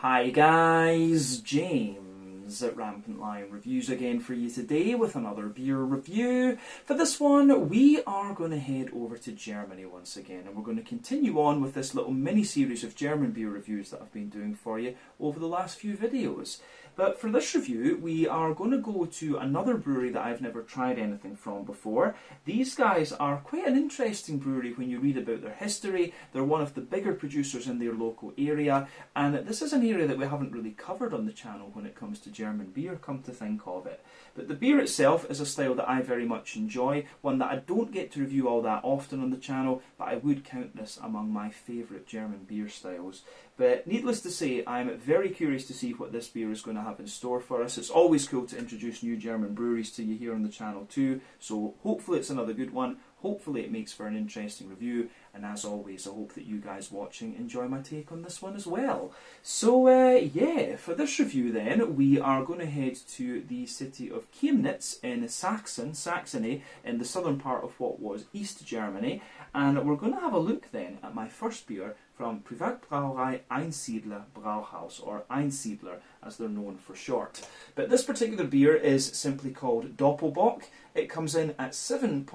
Hi guys, James at RampantLionReviews again for you today with another beer review. For this one, we are going to head over to Germany once again, and we're going to continue on with this little mini-series of German beer reviews that I've been doing for you over the last few videos. But for this review, we are going to go to another brewery that I've never tried anything from before. These guys are quite an interesting brewery when you read about their history. They're one of the bigger producers in their local area, and this is an area that we haven't really covered on the channel when it comes to German beer, come to think of it. But the beer itself is a style that I very much enjoy, one that I don't get to review all that often on the channel, but I would count this among my favourite German beer styles. But needless to say, I'm very curious to see what this beer is going to have in store for us. It's always cool to introduce new German breweries to you here on the channel too, so hopefully it's another good one. Hopefully it makes for an interesting review, and as always I hope that you guys watching enjoy my take on this one as well. So yeah, for this review then, we are going to head to the city of Chemnitz in Saxony, in the southern part of what was East Germany, and we're going to have a look then at my first beer from Privatbrauerei Einsiedler Brauhaus, or Einsiedler as they're known for short. But this particular beer is simply called Doppelbock. It comes in at 7.8%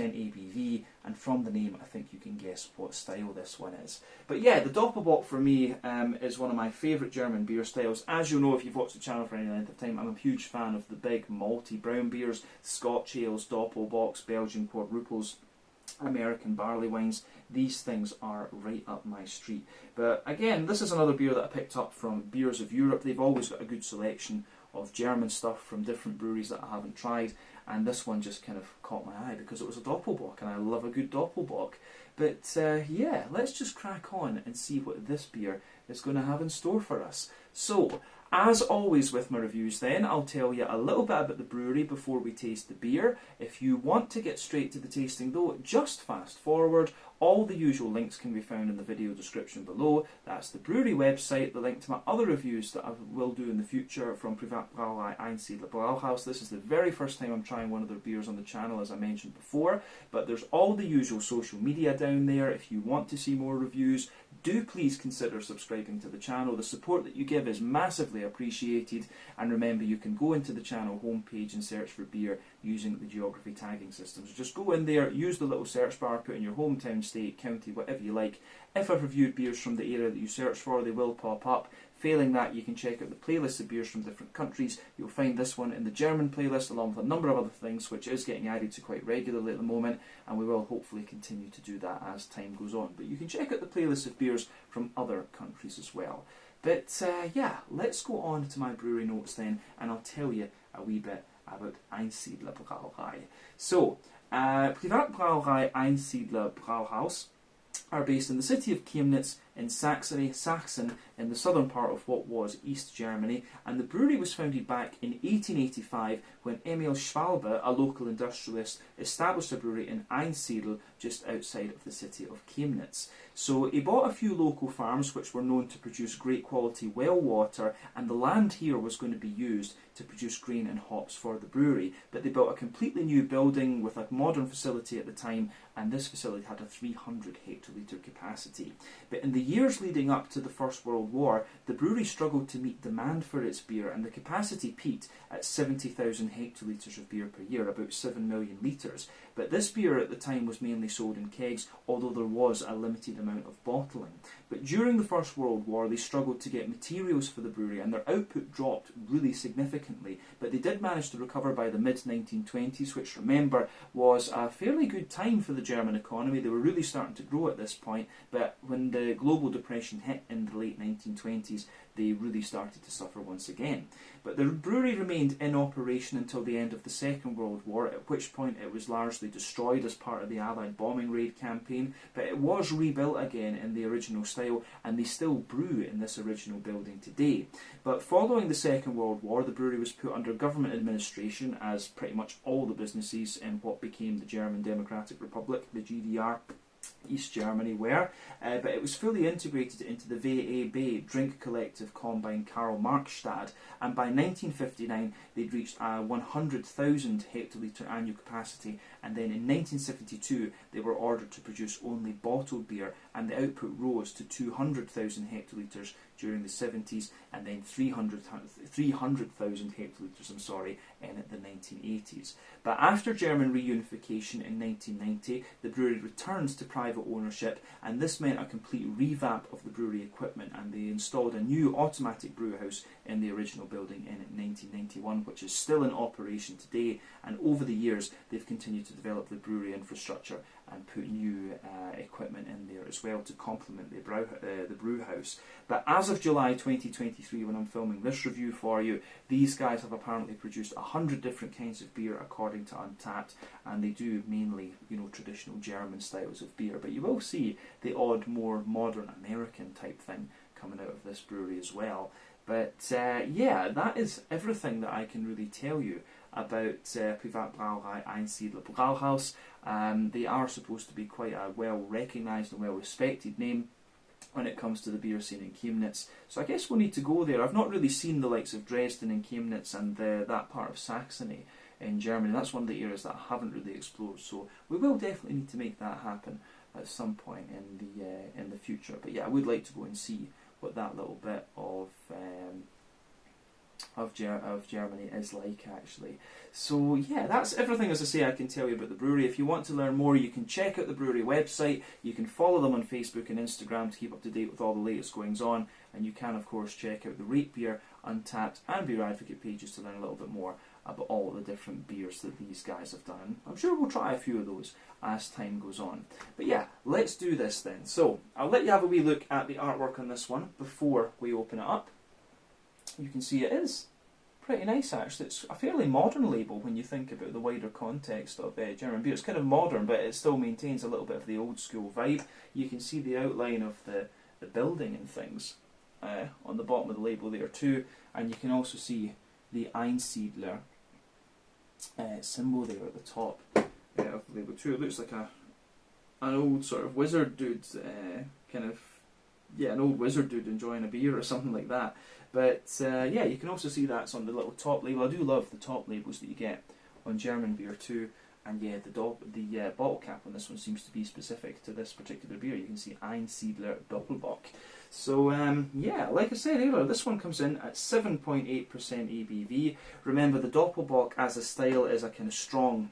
ABV, and from the name I think you can guess what style this one is. But yeah, the Doppelbock for me is one of my favourite German beer styles. As you'll know if you've watched the channel for any length of time, I'm a huge fan of the big malty brown beers, Scotch ales, Doppelbocks, Belgian quadruples, American barley wines. These things are right up my street. But again, this is another beer that I picked up from Beers of Europe. They've always got a good selection of German stuff from different breweries that I haven't tried, and this one just kind of caught my eye because it was a Doppelbock, and I love a good Doppelbock. But yeah, let's just crack on and see what this beer is going to have in store for us. So, as always with my reviews then, I'll tell you a little bit about the brewery before we taste the beer. If you want to get straight to the tasting though, just fast forward. All the usual links can be found in the video description below. That's the brewery website, the link to my other reviews that I will do in the future from Privatbrauerei Einsiedler Brauhaus. This is the very first time I'm trying one of their beers on the channel, as I mentioned before. But there's all the usual social media down there. If you want to see more reviews, do please consider subscribing to the channel. The support that you give is massively appreciated, and remember you can go into the channel homepage and search for beer using the geography tagging system. So just go in there, use the little search bar, put in your hometown, state, county, whatever you like. If I've reviewed beers from the area that you search for, they will pop up. Failing that, you can check out the playlist of beers from different countries. You'll find this one in the German playlist along with a number of other things, which is getting added to quite regularly at the moment, and we will hopefully continue to do that as time goes on. But you can check out the playlist of beers from other countries as well. But yeah, let's go on to my brewery notes then, and I'll tell you a wee bit about Einsiedler Brauerei. So, Privatbrauerei Einsiedler Brauhaus are based in the city of Chemnitz in Saxony, Sachsen, in the southern part of what was East Germany, and the brewery was founded back in 1885 when Emil Schwalbe, a local industrialist, established a brewery in Einsiedl, just outside of the city of Chemnitz. So he bought a few local farms which were known to produce great quality well water, and the land here was going to be used to produce grain and hops for the brewery. But they built a completely new building with a modern facility at the time, and this facility had a 300 hectolitre capacity. But in the years leading up to the First World War, the brewery struggled to meet demand for its beer, and the capacity peaked at 70,000 hectolitres of beer per year, about 7 million litres. But this beer at the time was mainly sold in kegs, although there was a limited amount of bottling. But during the First World War, they struggled to get materials for the brewery, and their output dropped really significantly. But they did manage to recover by the mid-1920s, which, remember, was a fairly good time for the German economy. They were really starting to grow at this point, but when the global depression hit in the late 1920s, they really started to suffer once again. But the brewery remained in operation until the end of the Second World War, at which point it was largely destroyed as part of the Allied bombing raid campaign, but it was rebuilt again in the original style, and they still brew in this original building today. But following the Second World War, the brewery was put under government administration, as pretty much all the businesses in what became the German Democratic Republic, the GDR, East Germany were, but it was fully integrated into the VAB drink collective combine Karl Marxstadt, and by 1959 they'd reached a 100,000 hectolitre annual capacity, and then in 1972 they were ordered to produce only bottled beer, and the output rose to 200,000 hectolitres during the 70s, and then 300,000 hectolitres, in the 1980s. But after German reunification in 1990, the brewery returned to private ownership, and this meant a complete revamp of the brewery equipment, and they installed a new automatic brew house in the original building in 1991, which is still in operation today, and over the years they've continued to develop the brewery infrastructure and put new equipment in there as well to complement the brew house. But as of July 2023, when I'm filming this review for you, these guys have apparently produced 100 different kinds of beer according to Untappd, and they do mainly, traditional German styles of beer. But you will see the odd, more modern American type thing coming out of this brewery as well. But yeah, that is everything that I can really tell you about Privatbrauerei Einsiedler Brauhaus. They are supposed to be quite a well recognised and well respected name when it comes to the beer scene in Chemnitz. So I guess we'll need to go there. I've not really seen the likes of Dresden and Chemnitz and that part of Saxony in Germany. That's one of the areas that I haven't really explored. So we will definitely need to make that happen at some point in the future. But yeah, I would like to go and see what that little bit of Germany is like, actually. So yeah, that's everything, as I say, I can tell you about the brewery. If you want to learn more, you can check out the brewery website. You can follow them on Facebook and Instagram to keep up to date with all the latest goings on, and you can of course check out the Rate Beer, Untappd and Beer Advocate pages to learn a little bit more about all the different beers that these guys have done. I'm sure we'll try a few of those as time goes on. But yeah, let's do this then. So I'll let you have a wee look at the artwork on this one before we open it up. You can see it is pretty nice, actually. It's a fairly modern label when you think about the wider context of German beer. It's kind of modern, but it still maintains a little bit of the old school vibe. You can see the outline of the building and things on the bottom of the label there too, and you can also see the Einsiedler symbol there at the top of the label too. It looks like an old sort of wizard dude, an old wizard dude enjoying a beer or something like that. But yeah, you can also see that's on the little top label. I do love the top labels that you get on German beer too. And yeah, the bottle cap on this one seems to be specific to this particular beer. You can see Einsiedler Doppelbock. So yeah, like I said earlier, this one comes in at 7.8% ABV. Remember, the Doppelbock as a style is a kind of strong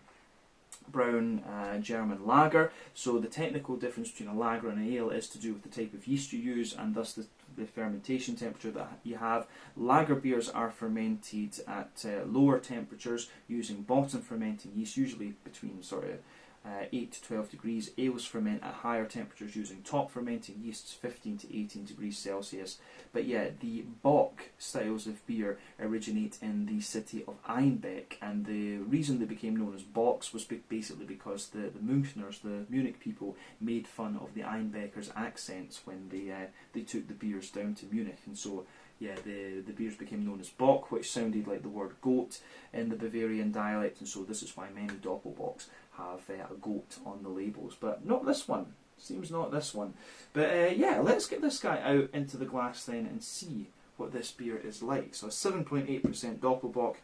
brown German lager. So the technical difference between a lager and an ale is to do with the type of yeast you use, and thus the fermentation temperature that you have. Lager beers are fermented at lower temperatures using bottom fermenting yeast, usually between 8 to 12 degrees. Ales ferment at higher temperatures using top fermenting yeasts, 15 to 18 degrees Celsius. But yeah, the Bock styles of beer originate in the city of Einbeck, and the reason they became known as Bocks was basically because the Münchners, the Munich people, made fun of the Einbeckers' accents when they took the beers down to Munich, and so yeah, the beers became known as Bock, which sounded like the word goat in the Bavarian dialect, and so this is why many Doppelbocks have a goat on the labels, but not this one. Seems not this one. But yeah, let's get this guy out into the glass then and see what this beer is like. So a 7.8% Doppelbock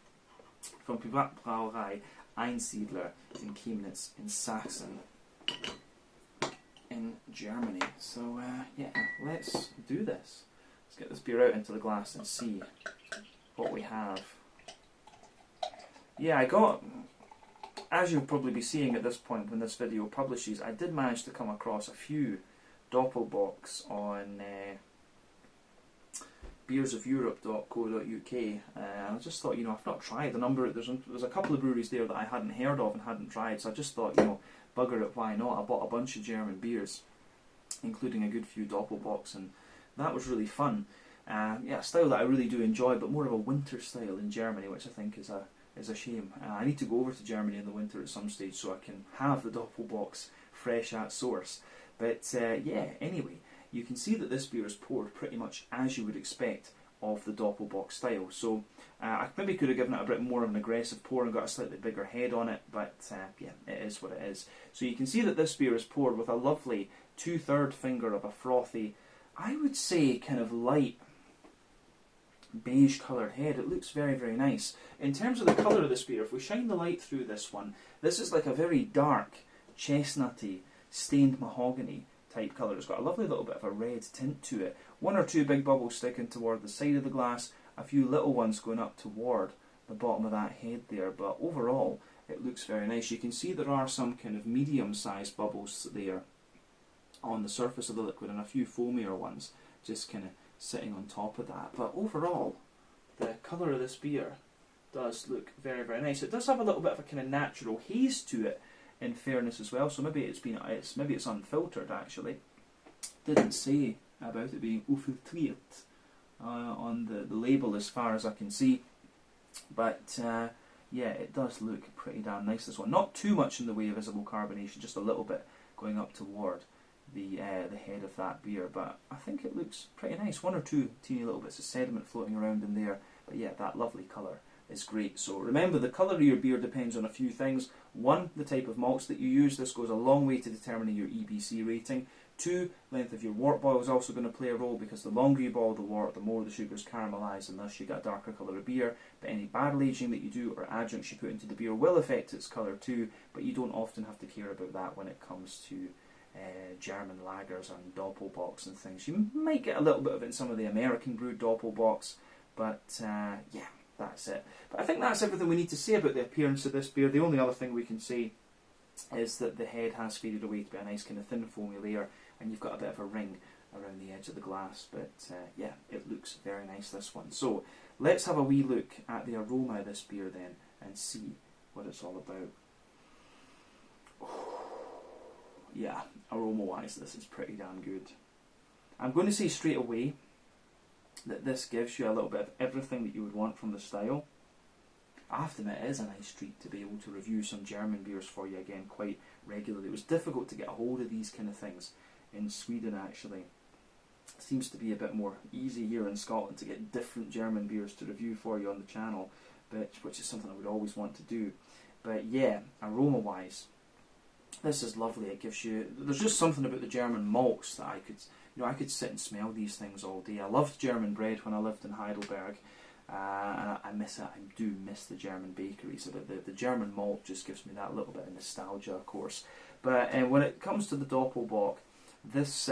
from Privatbrauerei Einsiedler in Chemnitz in Sachsen in Germany. So yeah, let's do this. Let's get this beer out into the glass and see what we have. Yeah, I got, as you'll probably be seeing at this point when this video publishes, I did manage to come across a few Doppelbocks on beersofeurope.co.uk, and I just thought, I've not tried a number. There's a couple of breweries there that I hadn't heard of and hadn't tried, so I just thought, bugger it, why not? I bought a bunch of German beers, including a good few Doppelbocks, and that was really fun. Yeah, a style that I really do enjoy, but more of a winter style in Germany, which I think is a shame. I need to go over to Germany in the winter at some stage so I can have the Doppelbocks fresh at source. But yeah, anyway, you can see that this beer is poured pretty much as you would expect of the Doppelbock style. So I maybe could have given it a bit more of an aggressive pour and got a slightly bigger head on it, but yeah, it is what it is. So you can see that this beer is poured with a lovely 2/3 finger of a frothy, I would say kind of light beige coloured head. It looks very, very nice. In terms of the colour of this beer, if we shine the light through this one, this is like a very dark, chestnutty, stained mahogany type colour. It's got a lovely little bit of a red tint to it. 1 or 2 big bubbles sticking toward the side of the glass, a few little ones going up toward the bottom of that head there, but overall it looks very nice. You can see there are some kind of medium-sized bubbles there on the surface of the liquid and a few foamier ones just kind of sitting on top of that. But overall, the colour of this beer does look very, very nice. It does have a little bit of a kind of natural haze to it, in fairness as well. So maybe it's unfiltered actually. Didn't say about it being unfiltriert on the label as far as I can see, but yeah, it does look pretty damn nice, this one. Not too much in the way of visible carbonation, just a little bit going up toward the head of that beer, but I think it looks pretty nice. 1 or 2 teeny little bits of sediment floating around in there, but yeah, that lovely colour is great. So remember, the colour of your beer depends on a few things. 1, the type of malts that you use. This goes a long way to determining your EBC rating. 2, length of your wort boil is also going to play a role, because the longer you boil the wort, the more the sugars caramelise, and thus you get a darker colour of beer. But any barrel aging that you do or adjuncts you put into the beer will affect its colour too, but you don't often have to care about that when it comes to German lagers and Doppelbocks and things. You might get a little bit of it in some of the American brewed Doppelbocks, but yeah, that's it. But I think that's everything we need to say about the appearance of this beer. The only other thing we can say is that the head has faded away to be a nice kind of thin foamy layer, and you've got a bit of a ring around the edge of the glass. But yeah, it looks very nice, this one. So let's have a wee look at the aroma of this beer then and see what it's all about. Yeah, aroma-wise, this is pretty damn good. I'm going to say straight away that this gives you a little bit of everything that you would want from the style. I have to admit, it is a nice treat to be able to review some German beers for you again quite regularly. It was difficult to get a hold of these kind of things in Sweden, actually. It seems to be a bit more easy here in Scotland to get different German beers to review for you on the channel, which is something I would always want to do. But yeah, aroma-wise, this is lovely. It gives you, there's just something about the German malts that I could sit and smell these things all day. I loved German bread when I lived in Heidelberg, and I miss it. I do miss the German bakeries. But the German malt just gives me that little bit of nostalgia, of course. But when it comes to the Doppelbock, this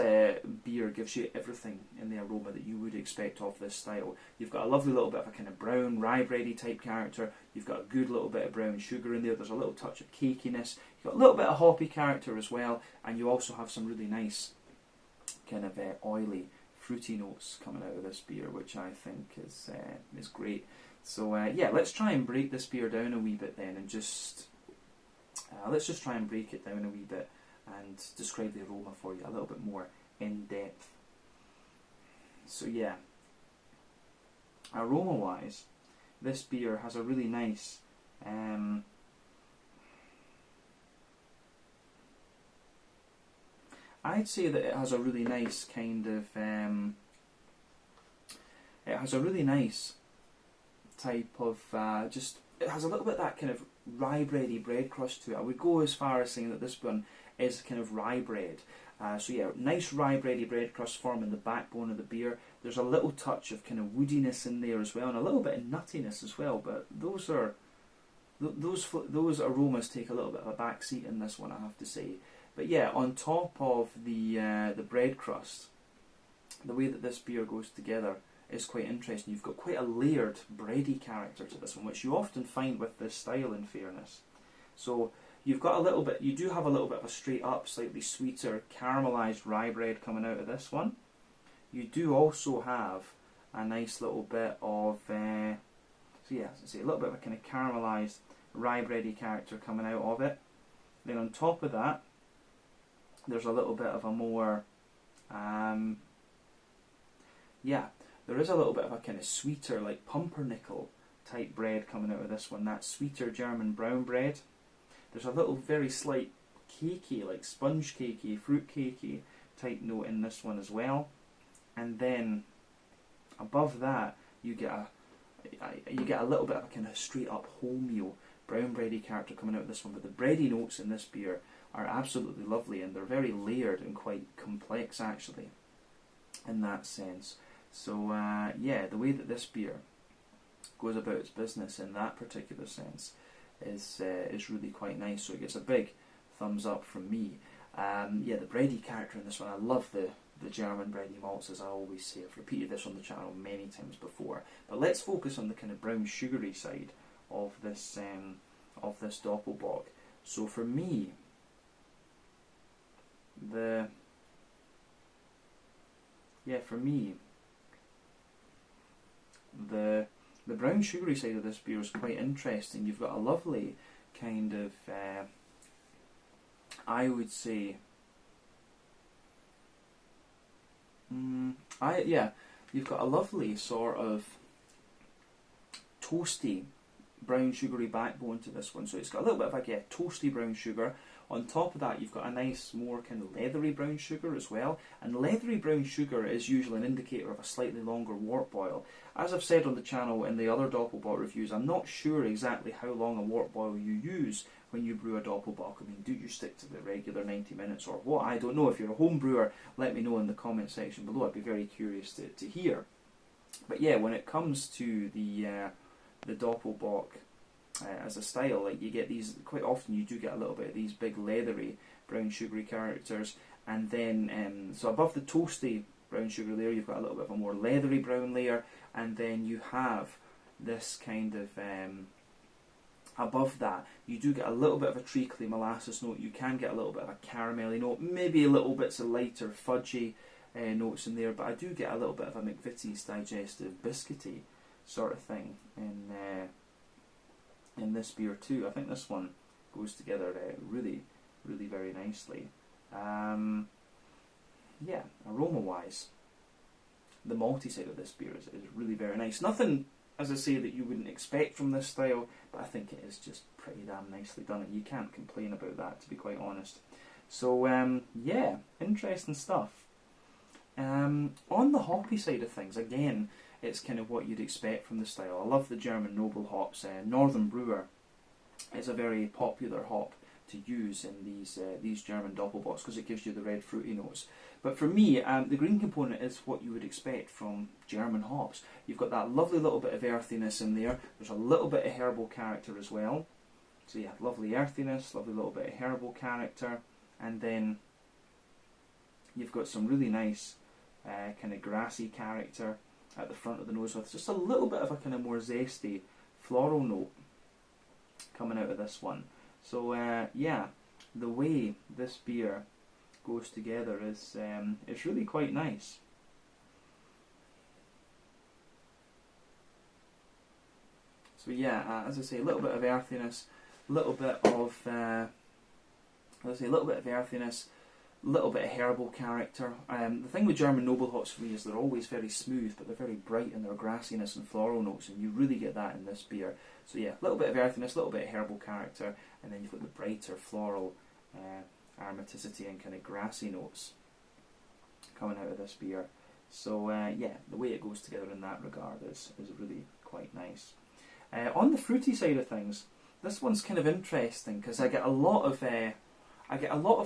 beer gives you everything in the aroma that you would expect of this style. You've got a lovely little bit of a kind of brown, rye bready type character. You've got a good little bit of brown sugar in there. There's a little touch of cakiness. You've got a little bit of hoppy character as well, and you also have some really nice kind of oily, fruity notes coming out of this beer, which I think is great. So yeah, let's try and break this beer down a wee bit then, and let's just try and break it down a wee bit and describe the aroma for you a little bit more in depth. So yeah, aroma-wise, this beer has a really nice I'd say that it has a really nice kind of it has a really nice type of it has a little bit of that kind of rye bready bread crust to it. I would go as far as saying that this one is kind of rye bread. So yeah, nice rye bready bread crust forming the backbone of the beer. There's a little touch of kind of woodiness in there as well, and a little bit of nuttiness as well. But those aromas take a little bit of a back seat in this one, I have to say. But yeah, on top of the bread crust, the way that this beer goes together is quite interesting. You've got quite a layered bready character to this one, which you often find with this style, in fairness. So you've got a little bit, you do have a little bit of a straight up, slightly sweeter, caramelised rye bread coming out of this one. You do also have a nice little bit of, so yeah, a little bit of a kind of caramelised rye bready character coming out of it. Then on top of that, there's a little bit of a more, yeah, there is a little bit of a kind of sweeter, like pumpernickel type bread coming out of this one. That sweeter German brown bread. There's a little very slight cakey, like sponge cakey, fruit cakey type note in this one as well. And then above that, you get a little bit of a kind of straight up wholemeal brown bready character coming out of this one. But the bready notes in this beer are absolutely lovely, and they're very layered and quite complex actually in that sense. So yeah, the way that this beer goes about its business in that particular sense is really quite nice. So it gets a big thumbs up from me. Yeah, the bready character in this one, I love the German bready malts, as I always say. I've repeated this on the channel many times before. But let's focus on the kind of brown sugary side of this Doppelbock. So for me, the brown sugary side of this beer is quite interesting. You've got a lovely kind of, I would say, you've got a lovely sort of toasty brown sugary backbone to this one. So it's got a little bit of like a toasty brown sugar. On top of that, you've got a nice, more kind of leathery brown sugar as well. And leathery brown sugar is usually an indicator of a slightly longer wort boil. As I've said on the channel in the other Doppelbock reviews, I'm not sure exactly how long a wort boil you use when you brew a Doppelbock. I mean, do you stick to the regular 90 minutes or what? I don't know. If you're a home brewer, let me know in the comment section below. I'd be very curious to hear. But yeah, when it comes to the Doppelbock as a style, like you get these, quite often you do get a little bit of these big leathery brown sugary characters, and then so above the toasty brown sugar layer you've got a little bit of a more leathery brown layer, and then you have this kind of above that you do get a little bit of a treacly molasses note. You can get a little bit of a caramelly note, maybe a little bits of lighter fudgy notes in there, but I do get a little bit of a McVitie's digestive biscuity sort of thing in this beer too. I think this one goes together really, really very nicely. Yeah, aroma wise, the malty side of this beer is really very nice. Nothing, as I say, that you wouldn't expect from this style, but I think it is just pretty damn nicely done, and you can't complain about that, to be quite honest. So yeah, interesting stuff. On the hoppy side of things, again, it's kind of what you'd expect from the style. I love the German noble hops. Northern Brewer is a very popular hop to use in these German Doppelbocks because it gives you the red fruity notes. But for me, the green component is what you would expect from German hops. You've got that lovely little bit of earthiness in there. There's a little bit of herbal character as well. So you have lovely earthiness, lovely little bit of herbal character, and then you've got some really nice kind of grassy character at the front of the nose with just a little bit of a kind of more zesty floral note coming out of this one. So yeah, the way this beer goes together is it's really quite nice. So yeah, as I say, a little bit of earthiness, a little bit of earthiness, little bit of herbal character. The thing with German noble hops for me is they're always very smooth, but they're very bright in their grassiness and floral notes, and you really get that in this beer. So yeah, a little bit of earthiness, a little bit of herbal character, and then you've got the brighter floral aromaticity and kind of grassy notes coming out of this beer. So yeah, the way it goes together in that regard is really quite nice. On the fruity side of things, this one's kind of interesting because I get a lot of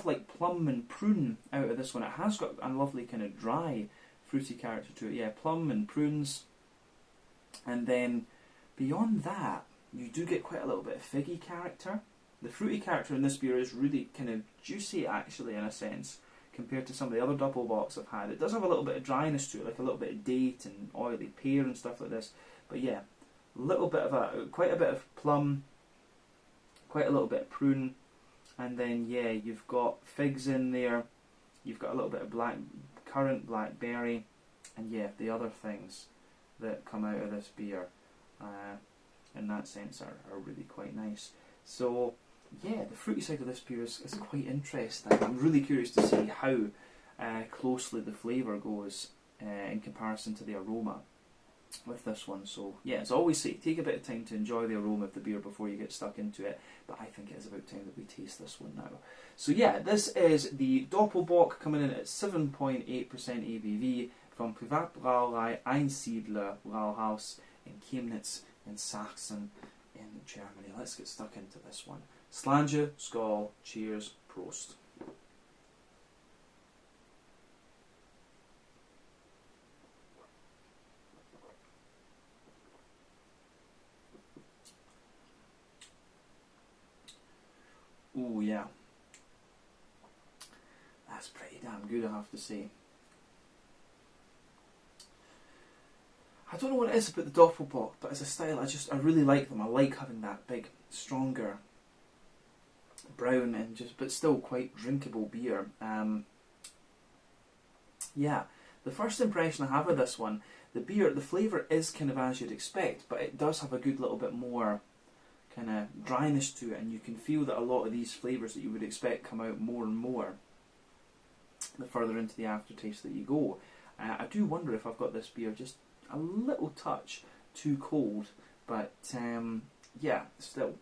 like plum and prune out of this one. It has got a lovely kind of dry fruity character to it. Yeah, plum and prunes. And then beyond that, you do get quite a little bit of figgy character. The fruity character in this beer is really kind of juicy actually, in a sense, compared to some of the other Doppelbocks I've had. It does have a little bit of dryness to it, like a little bit of date and oily pear and stuff like this. But yeah, quite a bit of plum, quite a little bit of prune. And then yeah, you've got figs in there, you've got a little bit of black currant, blackberry, and yeah, the other things that come out of this beer in that sense are really quite nice. So yeah, the fruity side of this beer is quite interesting. I'm really curious to see how closely the flavour goes in comparison to the aroma with this one. So yeah, as I always say, take a bit of time to enjoy the aroma of the beer before you get stuck into it, but I think it is about time that we taste this one now. So yeah, this is the Doppelbock coming in at 7.8% ABV from Privatbrauerei Einsiedler Brauhaus in Chemnitz in Sachsen in Germany. Let's get stuck into this one. Slange, skål, cheers, Prost. Oh yeah, that's pretty damn good, I have to say. I don't know what it is about the Doppelbock, but as a style, I really like them. I like having that big, stronger brown and but still quite drinkable beer. Yeah, the first impression I have of this one, the flavour is kind of as you'd expect, but it does have a good little bit more kind of dryness to it, and you can feel that a lot of these flavours that you would expect come out more and more the further into the aftertaste that you go. I do wonder if I've got this beer just a little touch too cold, but yeah, still,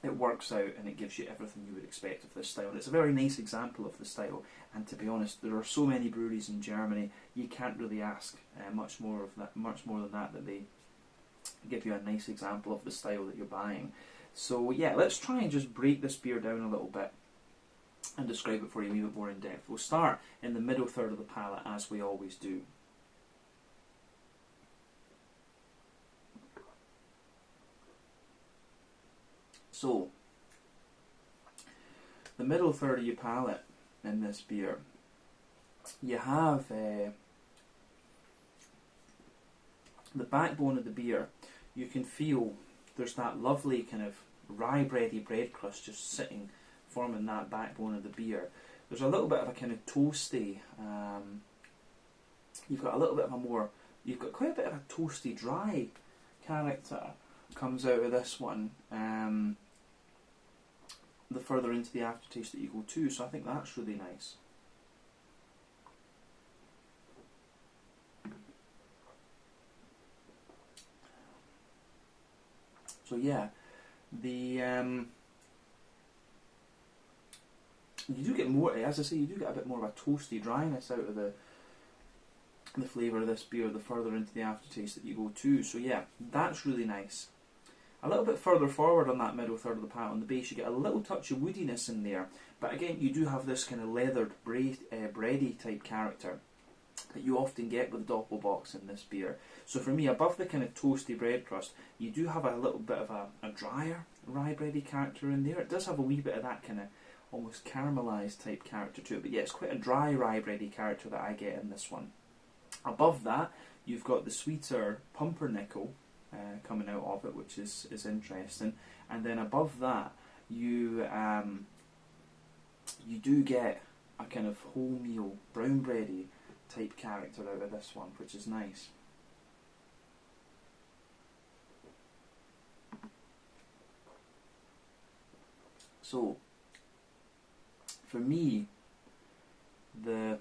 it works out and it gives you everything you would expect of this style. It's a very nice example of the style, and to be honest, there are so many breweries in Germany, you can't really ask much more than that they give you a nice example of the style that you're buying. So yeah, let's try and just break this beer down a little bit and describe it for you a wee bit more in depth. We'll start in the middle third of the palate, as we always do. So, the middle third of your palate in this beer, you have the backbone of the beer. You can feel there's that lovely kind of rye bready bread crust just sitting, forming that backbone of the beer. There's a little bit of a kind of toasty, you've got quite a bit of a toasty dry character comes out of this one. The further into the aftertaste that you go too, so I think that's really nice. So yeah, you do get more, as I say, you do get a bit more of a toasty dryness out of the flavour of this beer the further into the aftertaste that you go too. So yeah, that's really nice. A little bit further forward on that middle third of the palate on the base, you get a little touch of woodiness in there, but again, you do have this kind of leathered, bready type character that you often get with Doppelbocks in this beer. So for me, above the kind of toasty bread crust, you do have a little bit of a drier rye bready character in there. It does have a wee bit of that kind of almost caramelised type character to it, but yeah, it's quite a dry rye bready character that I get in this one. Above that, you've got the sweeter pumpernickel coming out of it, which is interesting, and then above that you do get a kind of wholemeal brown bready type character out of this one, which is nice. So for me, the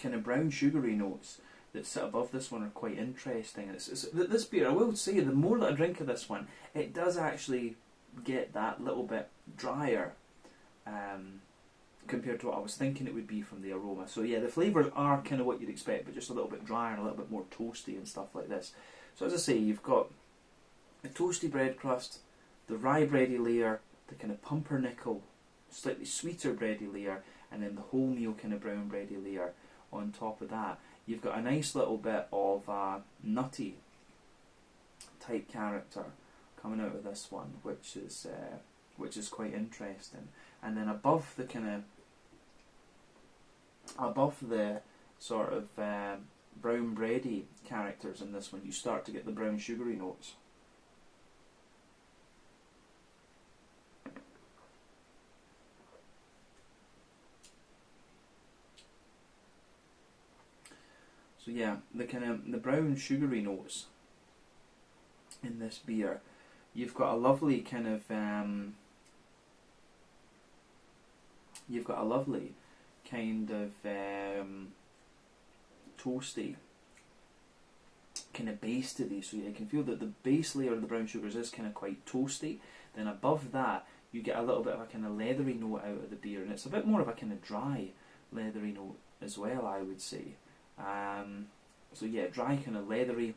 kind of brown sugary notes that sit above this one are quite interesting. And this beer, I will say, the more that I drink of this one, it does actually get that little bit drier compared to what I was thinking it would be from the aroma. So yeah, the flavours are kind of what you'd expect, but just a little bit drier and a little bit more toasty and stuff like this. So as I say, you've got the toasty bread crust, the rye bready layer, the kind of pumpernickel, slightly sweeter bready layer, and then the wholemeal kind of brown bready layer on top of that. You've got a nice little bit of nutty type character coming out of this one, which is quite interesting. And then above the sort of brown bready characters in this one, you start to get the brown sugary notes. So yeah, the brown sugary notes in this beer, you've got a lovely kind of toasty kind of base to these. So you can feel that the base layer of the brown sugars is kind of quite toasty. Then above that, you get a little bit of a kind of leathery note out of the beer, and it's a bit more of a kind of dry leathery note as well, I would say. So yeah, dry kind of leathery,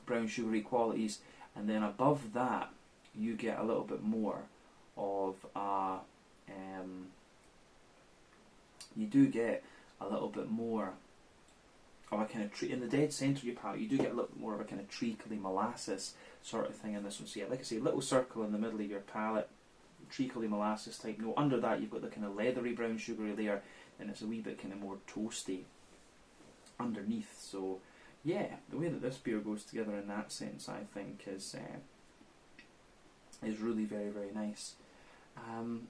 brown sugary qualities, and then above that you get a little bit more of a, you do get a little bit more of a kind of in the dead centre of your palate, you do get a little bit more of a kind of treacly molasses sort of thing in this one. So yeah, like I say, little circle in the middle of your palate, treacly molasses type note. Under that you've got the kind of leathery brown sugary layer, and it's a wee bit kind of more toasty underneath. So yeah, the way that this beer goes together in that sense, I think, is really very, very nice.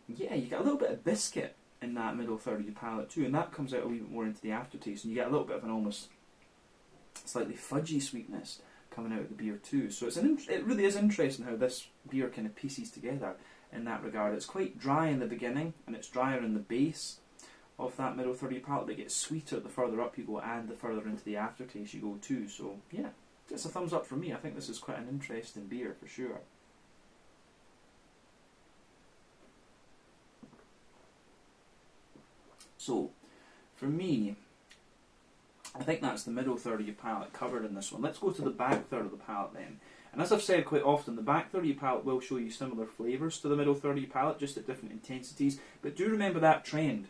Yeah, you get a little bit of biscuit in that middle third of your palate too, and that comes out a wee bit more into the aftertaste, and you get a little bit of an almost slightly fudgy sweetness coming out of the beer too. So it really is interesting how this beer kind of pieces together in that regard. It's quite dry in the beginning, and it's drier in the base of that middle third of your palate, that gets sweeter the further up you go and the further into the aftertaste you go too. So yeah, it's a thumbs up for me. I think this is quite an interesting beer for sure. So for me, I think that's the middle third of your palate covered in this one. Let's go to the back third of the palate then. And as I've said quite often, the back third of your palate will show you similar flavours to the middle third of your palate, just at different intensities. But do remember that trend,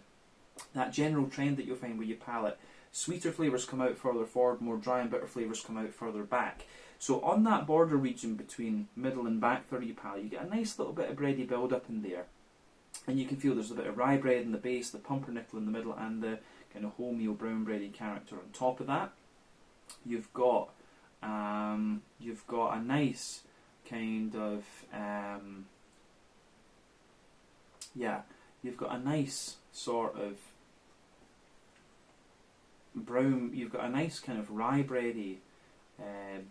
that general trend that you'll find with your palate. Sweeter flavours come out further forward, more dry and bitter flavours come out further back. So on that border region between middle and back third of your palate, you get a nice little bit of bready build up in there. And you can feel there's a bit of rye bread in the base, the pumpernickel in the middle, and the kind of wholemeal brown bready character on top of that. You've got a nice kind of you've got a nice sort of brown. You've got a nice kind of rye bready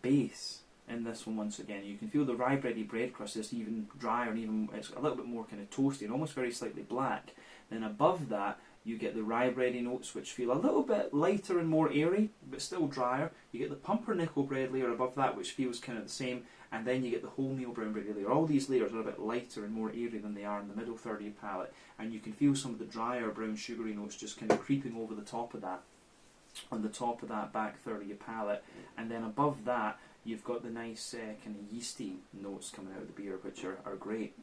base in this one. Once again, you can feel the rye bready bread crust is even drier, and even it's a little bit more kind of toasty and almost very slightly black. Then above that you get the rye bready notes, which feel a little bit lighter and more airy, but still drier. You get the pumpernickel bread layer above that, which feels kind of the same, and then you get the wholemeal brown bready layer. All these layers are a bit lighter and more airy than they are in the middle third of your palate, and you can feel some of the drier brown sugary notes just kind of creeping over the top of that, on the top of that back third of your palate. And then above that you've got the nice kind of yeasty notes coming out of the beer, which are great.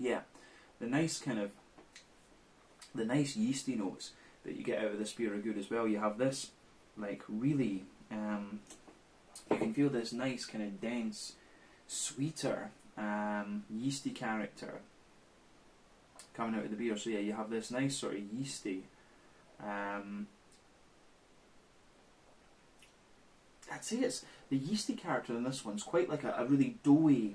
Yeah, the nice yeasty notes that you get out of this beer are good as well. You have this like really, you can feel this nice kind of dense, sweeter yeasty character coming out of the beer. So yeah, you have this nice sort of yeasty, I'd say it's the yeasty character in this one's quite like a really doughy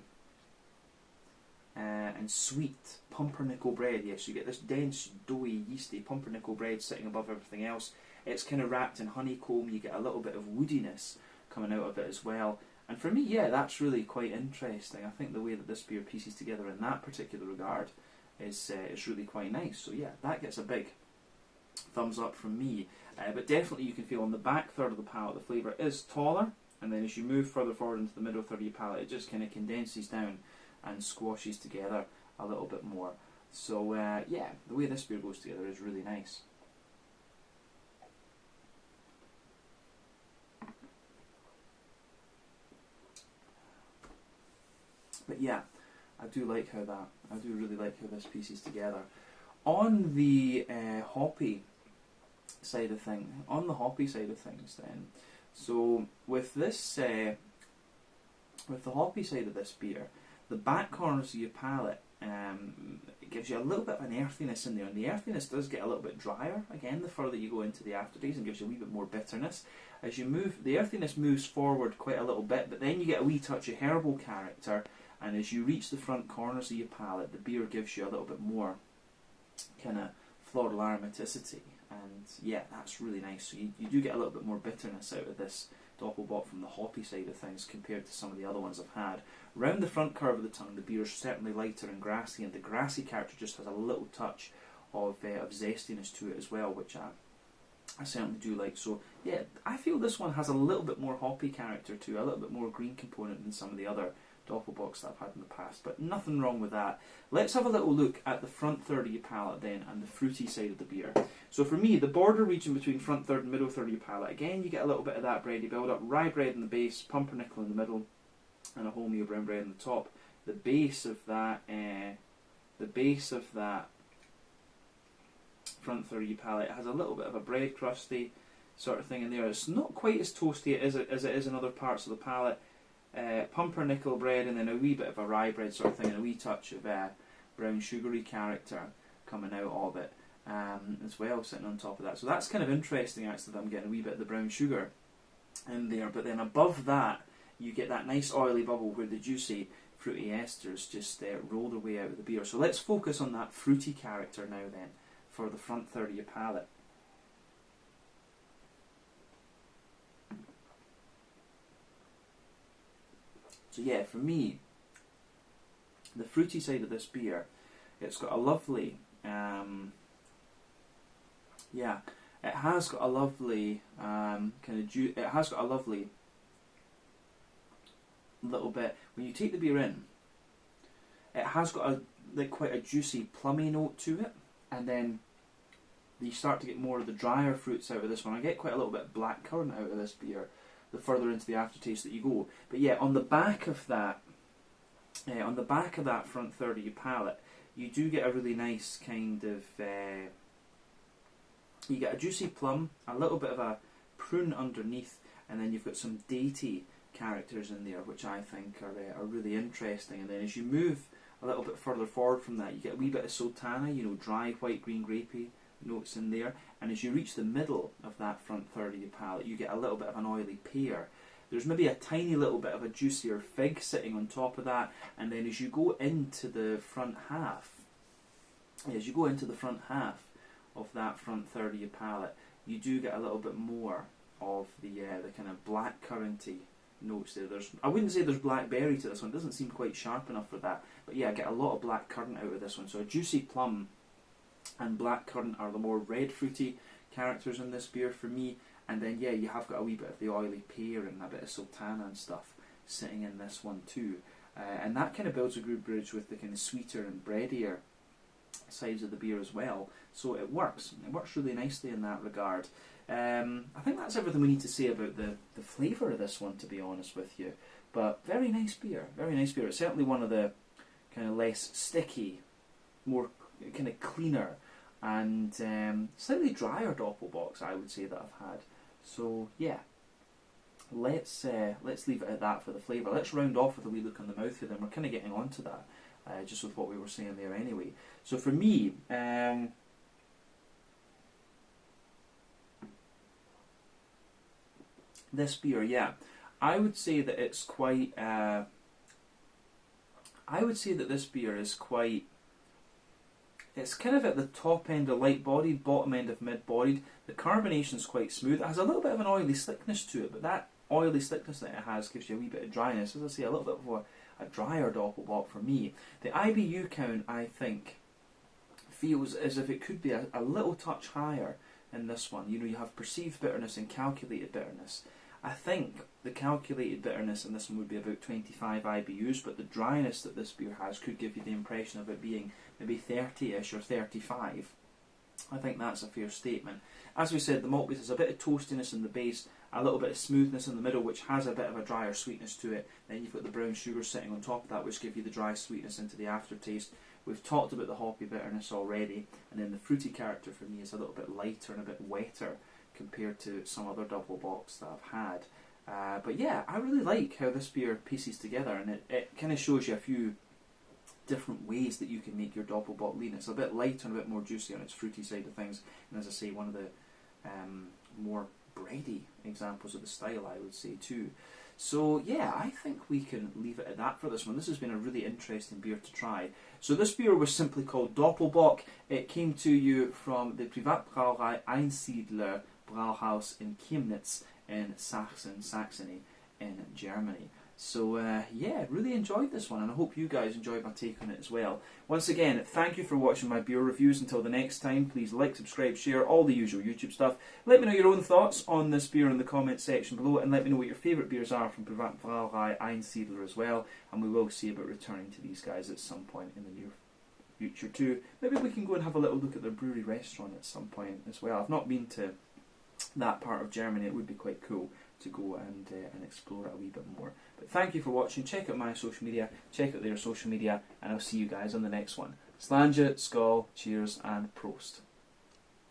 and sweet pumpernickel bread. Yes, you get this dense, doughy, yeasty pumpernickel bread sitting above everything else. It's kind of wrapped in honeycomb. You get a little bit of woodiness coming out of it as well. And for me, yeah, that's really quite interesting. I think the way that this beer pieces together in that particular regard is really quite nice. So yeah, that gets a big thumbs up from me. But definitely you can feel on the back third of the palate the flavour is taller, and then as you move further forward into the middle third of your palate, it just kind of condenses down and squashes together a little bit more. So yeah, the way this beer goes together is really nice. But yeah, I do really like how this pieces together. On the hoppy side of things, then, so with this, with the hoppy side of this beer, the back corners of your palate, it gives you a little bit of an earthiness in there, and the earthiness does get a little bit drier again the further you go into the aftertaste, and gives you a wee bit more bitterness. As you move, the earthiness moves forward quite a little bit, but then you get a wee touch of herbal character, and as you reach the front corners of your palate, the beer gives you a little bit more kind of floral aromaticity, and yeah, that's really nice. So you do get a little bit more bitterness out of this Doppelbock from the hoppy side of things compared to some of the other ones I've had. Round the front curve of the tongue, the beer is certainly lighter and grassy, and the grassy character just has a little touch of zestiness to it as well, which I certainly do like. So yeah, I feel this one has a little bit more hoppy character to it, a little bit more green component than some of the other Doppelbocks that I've had in the past, but nothing wrong with that. Let's have a little look at the front third of your palate then, and the fruity side of the beer. So for me, the border region between front third and middle third of your palate, again you get a little bit of that bready build up, rye bread in the base, pumpernickel in the middle, and a wholemeal brown bread on the top. The base of that front third of your palate has a little bit of a bread crusty sort of thing in there. It's not quite as toasty as it is in other parts of the palate. Pumpernickel bread, and then a wee bit of a rye bread sort of thing, and a wee touch of brown sugary character coming out of it as well, sitting on top of that. So that's kind of interesting actually, that I'm getting a wee bit of the brown sugar in there. But then above that you get that nice oily bubble where the juicy fruity esters just roll their way out of the beer. So let's focus on that fruity character now then for the front third of your palate. So yeah, for me, the fruity side of this beer, it's got a lovely, it has got a lovely it has got a lovely little bit. When you take the beer in, it has got quite a juicy plummy note to it, and then you start to get more of the drier fruits out of this one. I get quite a little bit of black currant out of this beer the further into the aftertaste that you go. But yeah, on the back of that front third of your palate, you do get a really nice kind of you get a juicy plum, a little bit of a prune underneath, and then you've got some datey characters in there, which I think are really interesting. And then as you move a little bit further forward from that, you get a wee bit of sultana, dry white green grapey notes in there. And as you reach the middle of that front third of your palate, you get a little bit of an oily pear. There's maybe a tiny little bit of a juicier fig sitting on top of that. And then as you go into the front half, of that front third of your palate, you do get a little bit more of the kind of black curranty notes there. I wouldn't say there's blackberry to this one. It doesn't seem quite sharp enough for that. But yeah, I get a lot of black currant out of this one. So a juicy plum and black currant are the more red fruity characters in this beer for me. And then yeah, you have got a wee bit of the oily pear and a bit of sultana and stuff sitting in this one too. And that kind of builds a good bridge with the kind of sweeter and breadier sides of the beer as well. So it works really nicely in that regard. I think that's everything we need to say about the flavour of this one, to be honest with you. But very nice beer, very nice beer. It's certainly one of the kind of less sticky, more kind of cleaner and slightly drier Doppelbocks, I would say, that I've had. So yeah, let's leave it at that for the flavour. Let's round off with a wee look on the mouth here, then we're kind of getting on to that, just with what we were saying there anyway. So for me, this beer, yeah, I would say that it's quite. I would say that this beer is quite. It's kind of at the top end of light-bodied, bottom end of mid-bodied. The carbonation's quite smooth. It has a little bit of an oily slickness to it, but that oily slickness that it has gives you a wee bit of dryness. As I say, a little bit of a drier Doppelbock for me. The IBU count, I think, feels as if it could be a little touch higher in this one. You have perceived bitterness and calculated bitterness. I think the calculated bitterness in this one would be about 25 IBUs, but the dryness that this beer has could give you the impression of it being maybe 30-ish or 35. I think that's a fair statement. As we said, the malt base has a bit of toastiness in the base, a little bit of smoothness in the middle, which has a bit of a drier sweetness to it. Then you've got the brown sugar sitting on top of that, which give you the dry sweetness into the aftertaste. We've talked about the hoppy bitterness already, and then the fruity character for me is a little bit lighter and a bit wetter compared to some other Doppelbocks that I've had. But yeah, I really like how this beer pieces together, and it kind of shows you a few different ways that you can make your Doppelbock lean. It's a bit lighter and a bit more juicy on its fruity side of things, and as I say, one of the more bready examples of the style, I would say too. So yeah, I think we can leave it at that for this one. This has been a really interesting beer to try. So this beer was simply called Doppelbock. It came to you from the Privatbrauerei Einsiedler Brauhaus in Chemnitz in Sachsen, Saxony in Germany. So yeah, really enjoyed this one, and I hope you guys enjoyed my take on it as well. Once again, thank you for watching my beer reviews. Until the next time, please like, subscribe, share, all the usual YouTube stuff. Let me know your own thoughts on this beer in the comments section below, and let me know what your favourite beers are from Privatbrauerei Einsiedler as well, and we will see about returning to these guys at some point in the near future too. Maybe we can go and have a little look at their brewery restaurant at some point as well. I've not been to that part of Germany. It would be quite cool to go and explore it a wee bit more. But thank you for watching. Check out my social media, check out their social media, and I'll see you guys on the next one. Slàinte, skål, cheers and prost.